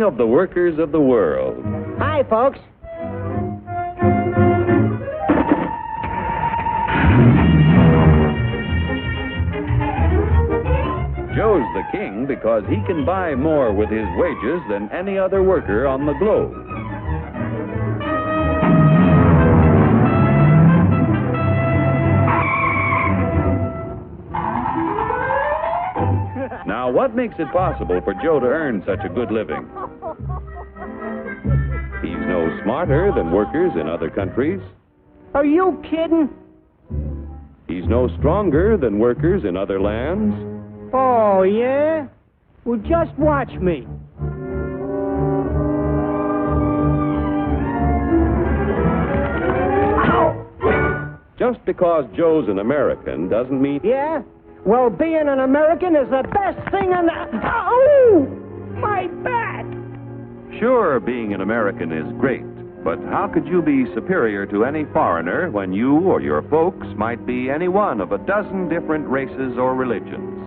king of the workers of the world. Hi, folks. Joe's the king because he can buy more with his wages than any other worker on the globe. Now, what makes it possible for Joe to earn such a good living? He's no smarter than workers in other countries. Are you kidding? He's no stronger than workers in other lands. Oh, yeah? Well, just watch me. Ow! Just because Joe's an American doesn't mean... Yeah? Well, being an American is the best thing in the... Oh! My back! Sure, being an American is great, but how could you be superior to any foreigner when you or your folks might be any one of a dozen different races or religions?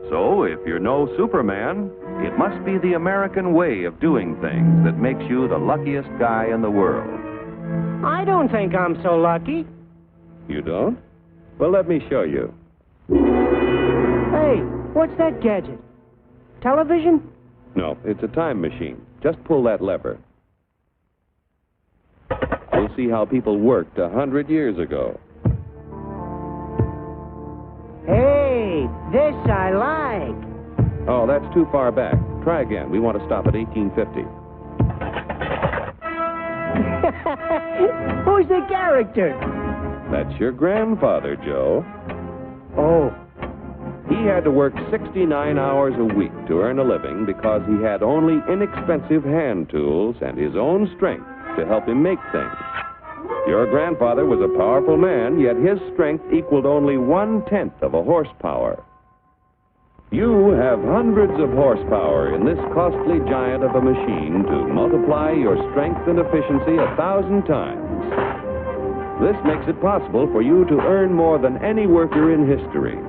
So, if you're no Superman, it must be the American way of doing things that makes you the luckiest guy in the world. I don't think I'm so lucky. You don't? Well, let me show you. Hey, what's that gadget? Television? No, it's a time machine. Just pull that lever. We'll see how people worked 100 years ago. Hey, this I like. Oh, that's too far back. Try again. We want to stop at 1850. Who's the character? That's your grandfather, Joe. Oh. He had to work 69 hours a week to earn a living because he had only inexpensive hand tools and his own strength to help him make things. Your grandfather was a powerful man, yet his strength equaled only 1/10 of a horsepower. You have hundreds of horsepower in this costly giant of a machine to multiply your strength and efficiency 1,000 times. This makes it possible for you to earn more than any worker in history.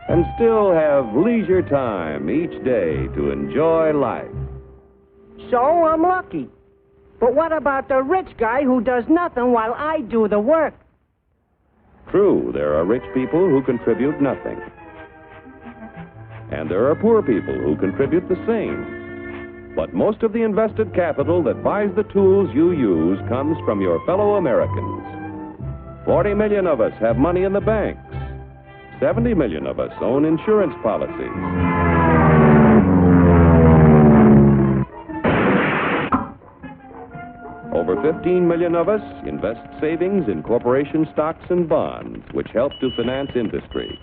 And still have leisure time each day to enjoy life. So I'm lucky. But what about the rich guy who does nothing while I do the work? True, there are rich people who contribute nothing. And there are poor people who contribute the same. But most of the invested capital that buys the tools you use comes from your fellow Americans. 40 million of us have money in the banks. 70 million of us own insurance policies. Over 15 million of us invest savings in corporation stocks and bonds, which help to finance industry.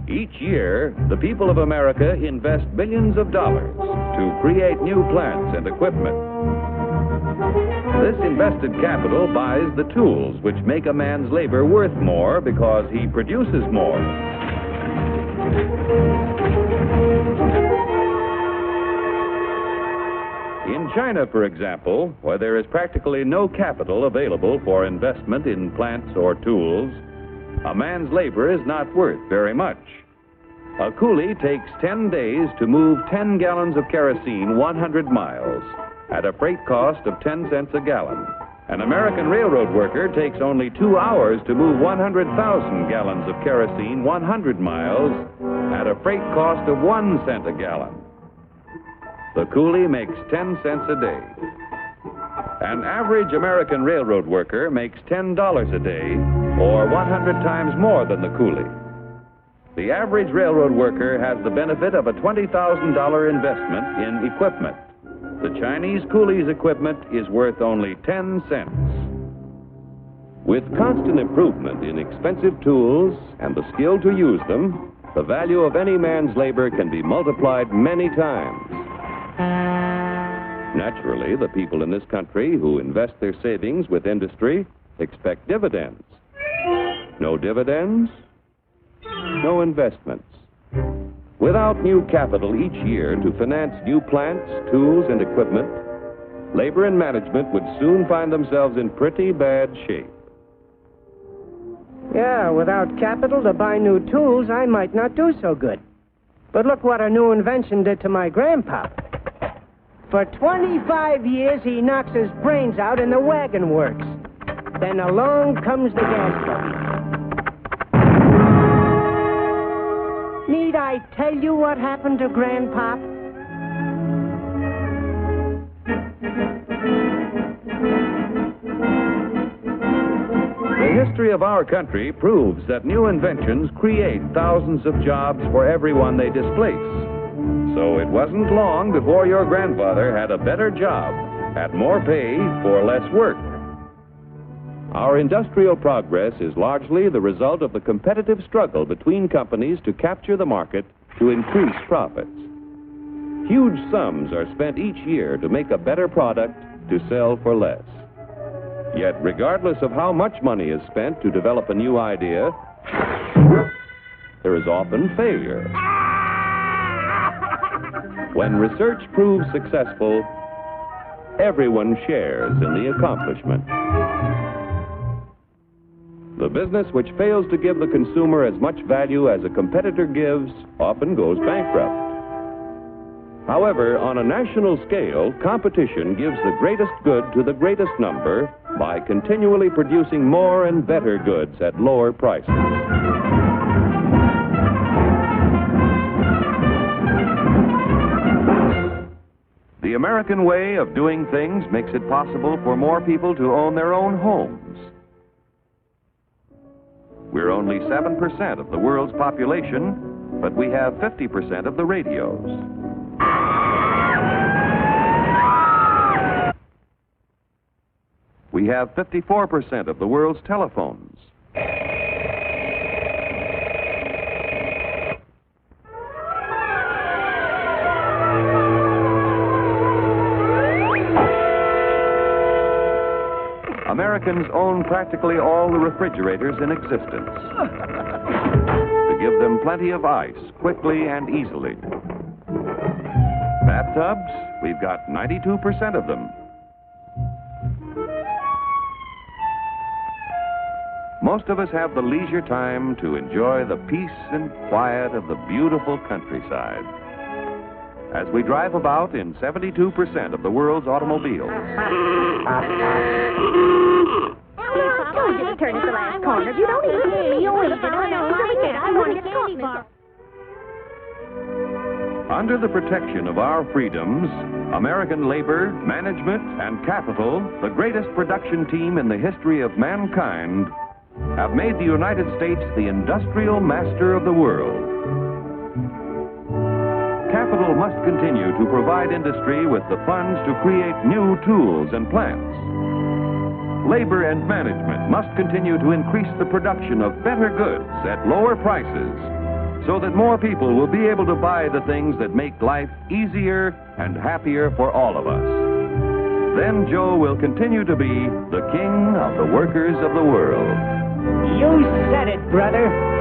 Each year, the people of America invest billions of dollars to create new plants and equipment. This invested capital buys the tools which make a man's labor worth more because he produces more. In China, for example, where there is practically no capital available for investment in plants or tools, a man's labor is not worth very much. A coolie takes 10 days to move 10 gallons of kerosene 100 miles at a freight cost of 10 cents a gallon. An American railroad worker takes only 2 hours to move 100,000 gallons of kerosene 100 miles at a freight cost of 1 cent a gallon. The coolie makes 10 cents a day. An average American railroad worker makes $10 a day, or 100 times more than the coolie. The average railroad worker has the benefit of a $20,000 investment in equipment. The Chinese coolie's equipment is worth only 10 cents. With constant improvement in expensive tools and the skill to use them, the value of any man's labor can be multiplied many times. Naturally, the people in this country who invest their savings with industry expect dividends. No dividends, no investments. Without new capital each year to finance new plants, tools, and equipment, labor and management would soon find themselves in pretty bad shape. Yeah, without capital to buy new tools, I might not do so good. But look what a new invention did to my grandpa. For 25 years, he knocks his brains out in the wagon works. Then along comes the gas buggy. Need I tell you what happened to Grandpop? The history of our country proves that new inventions create thousands of jobs for everyone they displace. So it wasn't long before your grandfather had a better job, had more pay for less work. Our industrial progress is largely the result of the competitive struggle between companies to capture the market to increase profits. Huge sums are spent each year to make a better product to sell for less. Yet, regardless of how much money is spent to develop a new idea, there is often failure. When research proves successful, everyone shares in the accomplishment. The business which fails to give the consumer as much value as a competitor gives often goes bankrupt. However, on a national scale, competition gives the greatest good to the greatest number by continually producing more and better goods at lower prices. The American way of doing things makes it possible for more people to own their own homes. We're only 7% of the world's population, but we have 50% of the radios. We have 54% of the world's telephones. Americans own practically all the refrigerators in existence to give them plenty of ice quickly and easily. Bathtubs, we've got 92% of them. Most of us have the leisure time to enjoy the peace and quiet of the beautiful countryside as we drive about in 72% of the world's automobiles. Don't just turn at the last corner. You don't even see me. I want to get candy bar. Under the protection of our freedoms, American labor, management, and capital, the greatest production team in the history of mankind, have made the United States the industrial master of the world. Capital must continue to provide industry with the funds to create new tools and plants. Labor and management must continue to increase the production of better goods at lower prices so that more people will be able to buy the things that make life easier and happier for all of us. Then Joe will continue to be the king of the workers of the world. You said it, brother.